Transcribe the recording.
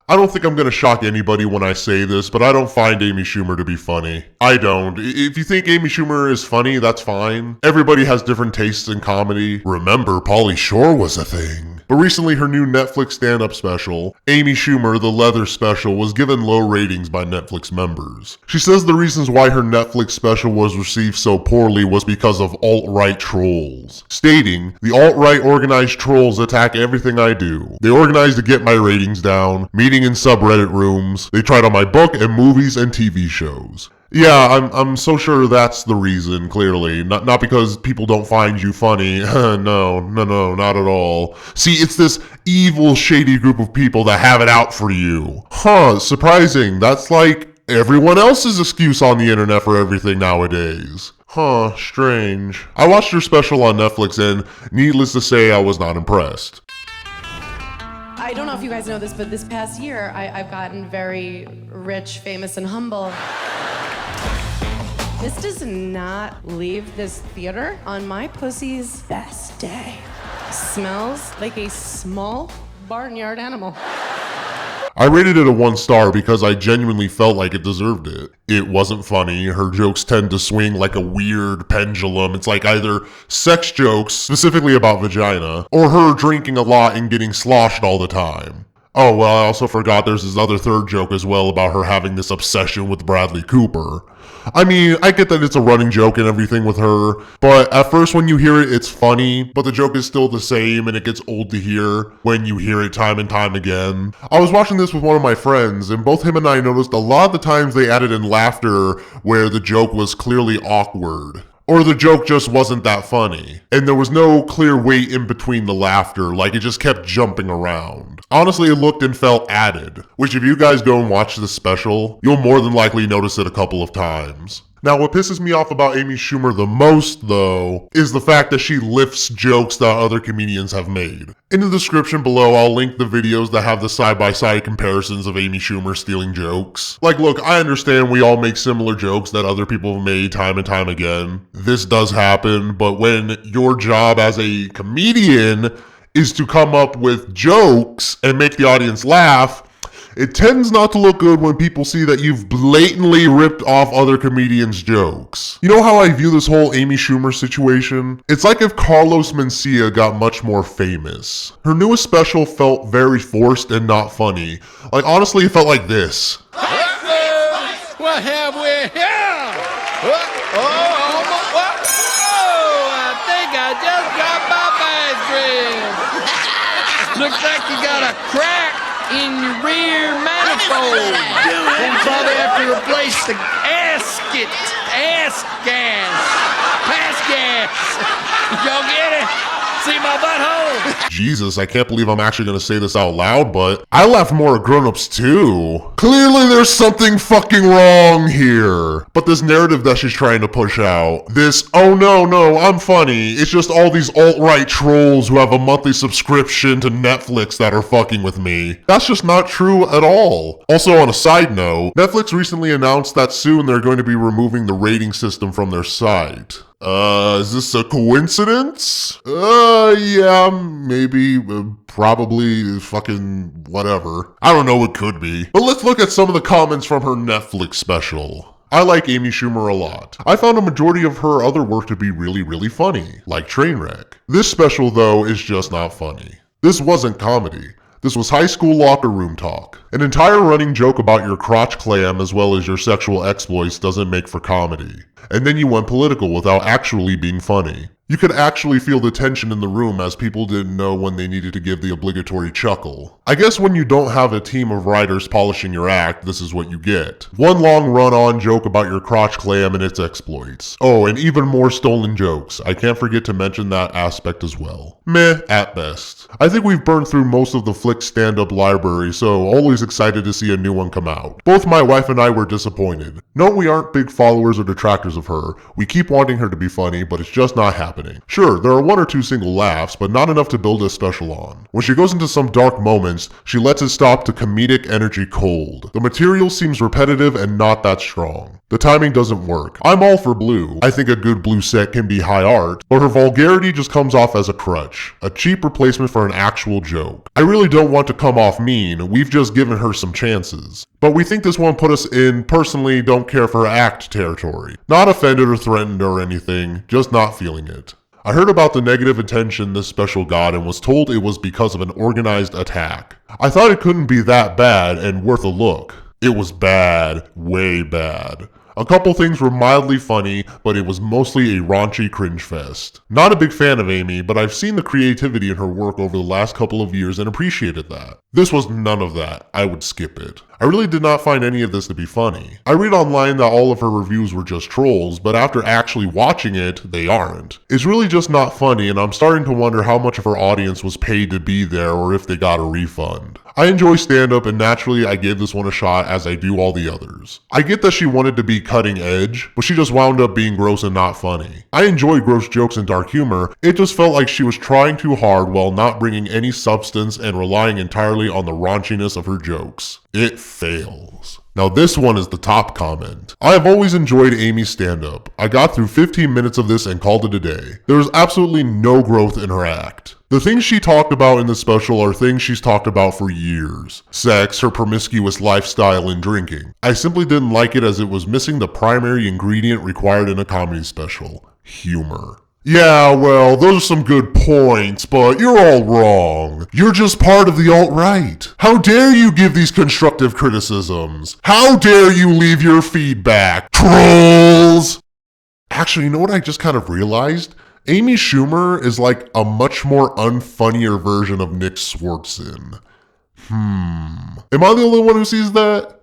I don't think I'm gonna shock anybody when I say this, but I don't find Amy Schumer to be funny. I don't. If you think Amy Schumer is funny, that's fine. Everybody has different tastes in comedy. Remember, Pauly Shore was a thing. But recently her new Netflix stand-up special, Amy Schumer, the Leather Special, was given low ratings by Netflix members. She says the reasons why her Netflix special was received so poorly was because of alt-right trolls, stating, "The alt-right organized trolls attack everything I do. They organize to get my ratings down, meeting in subreddit rooms. They tried on my book and movies and TV shows." Yeah, I'm so sure that's the reason, clearly. Not because people don't find you funny. No, not at all. See, it's this evil, shady group of people that have it out for you. Surprising. That's like everyone else's excuse on the internet for everything nowadays. Strange. I watched her special on Netflix and needless to say, I was not impressed. I don't know if you guys know this, but this past year, I've gotten very rich, famous, and humble. This does not leave this theater on my pussy's best day. Smells like a small barnyard animal. I rated it a 1 star because I genuinely felt like it deserved it. It wasn't funny. Her jokes tend to swing like a weird pendulum. It's like either sex jokes, specifically about vagina, or her drinking a lot and getting sloshed all the time. Oh, well, I also forgot there's this other third joke as well about her having this obsession with Bradley Cooper. I mean, I get that it's a running joke and everything with her, but at first when you hear it, it's funny, but the joke is still the same and it gets old to hear when you hear it time and time again. I was watching this with one of my friends, and both him and I noticed a lot of the times they added in laughter where the joke was clearly awkward. Or the joke just wasn't that funny. And there was no clear weight in between the laughter, like it just kept jumping around. Honestly, it looked and felt added, which if you guys go and watch this special, you'll more than likely notice it a couple of times. Now, what pisses me off about Amy Schumer the most, though, is the fact that she lifts jokes that other comedians have made. In the description below, I'll link the videos that have the side-by-side comparisons of Amy Schumer stealing jokes. Like, look, I understand we all make similar jokes that other people have made time and time again. This does happen, but when your job as a comedian is to come up with jokes and make the audience laugh, it tends not to look good when people see that you've blatantly ripped off other comedians' jokes. You know how I view this whole Amy Schumer situation? It's like if Carlos Mencia got much more famous. Her newest special felt very forced and not funny. Like, honestly, it felt like this. What have we here? I think I just got my bathroom. Looks like you got a crack in your rear manifold. We'll probably have to replace the gasket. Ass gas. Pass gas. Y'all get it? See my butthole? Jesus, I can't believe I'm actually going to say this out loud, but I laugh more at grown-ups too. Clearly there's something fucking wrong here. But this narrative that she's trying to push out, this, oh no, I'm funny, it's just all these alt-right trolls who have a monthly subscription to Netflix that are fucking with me. That's just not true at all. Also, on a side note, Netflix recently announced that soon they're going to be removing the rating system from their site. Is this a coincidence? Yeah, maybe, probably, fucking whatever. I don't know, it could be. But let's look at some of the comments from her Netflix special. I like Amy Schumer a lot. I found a majority of her other work to be really funny, like Trainwreck. This special, though, is just not funny. This wasn't comedy. This was high school locker room talk. An entire running joke about your crotch clam as well as your sexual exploits doesn't make for comedy. And then you went political without actually being funny. You could actually feel the tension in the room as people didn't know when they needed to give the obligatory chuckle. I guess when you don't have a team of writers polishing your act, this is what you get. One long run-on joke about your crotch clam and its exploits. Oh, and even more stolen jokes. I can't forget to mention that aspect as well. Meh, at best. I think we've burned through most of the Flick stand-up library, so always excited to see a new one come out. Both my wife and I were disappointed. No, we aren't big followers or detractors of her. We keep wanting her to be funny, but it's just not happening. happening. Sure, there are one or two single laughs, but not enough to build a special on. When she goes into some dark moments, she lets it stop to comedic energy cold. The material seems repetitive and not that strong. The timing doesn't work. I'm all for Blue. I think a good Blue set can be high art, but her vulgarity just comes off as a crutch. A cheap replacement for an actual joke. I really don't want to come off mean, we've just given her some chances. But we think this one put us in, personally don't care for act territory. Not offended or threatened or anything, just not feeling it. I heard about the negative attention this special got and was told it was because of an organized attack. I thought it couldn't be that bad and worth a look. It was bad, way bad. A couple things were mildly funny, but it was mostly a raunchy cringe fest. Not a big fan of Amy, but I've seen the creativity in her work over the last couple of years and appreciated that. This was none of that. I would skip it. I really did not find any of this to be funny. I read online that all of her reviews were just trolls, but after actually watching it, they aren't. It's really just not funny, and I'm starting to wonder how much of her audience was paid to be there or if they got a refund. I enjoy stand-up, and naturally I gave this one a shot as I do all the others. I get that she wanted to be cutting edge, but she just wound up being gross and not funny. I enjoy gross jokes and dark humor, it just felt like she was trying too hard while not bringing any substance and relying entirely on the raunchiness of her jokes. It fails. Now this one is the top comment. I have always enjoyed Amy's stand-up. I got through 15 minutes of this and called it a day. There was absolutely no growth in her act. The things she talked about in the special are things she's talked about for years. Sex, her promiscuous lifestyle, and drinking. I simply didn't like it as it was missing the primary ingredient required in a comedy special. Humor. Yeah, well, those are some good points, but you're all wrong. You're just part of the alt-right. How dare you give these constructive criticisms? How dare you leave your feedback? Trolls! Actually, you know what I just kind of realized? Amy Schumer is like a much more unfunnier version of Nick Swartzen. Am I the only one who sees that?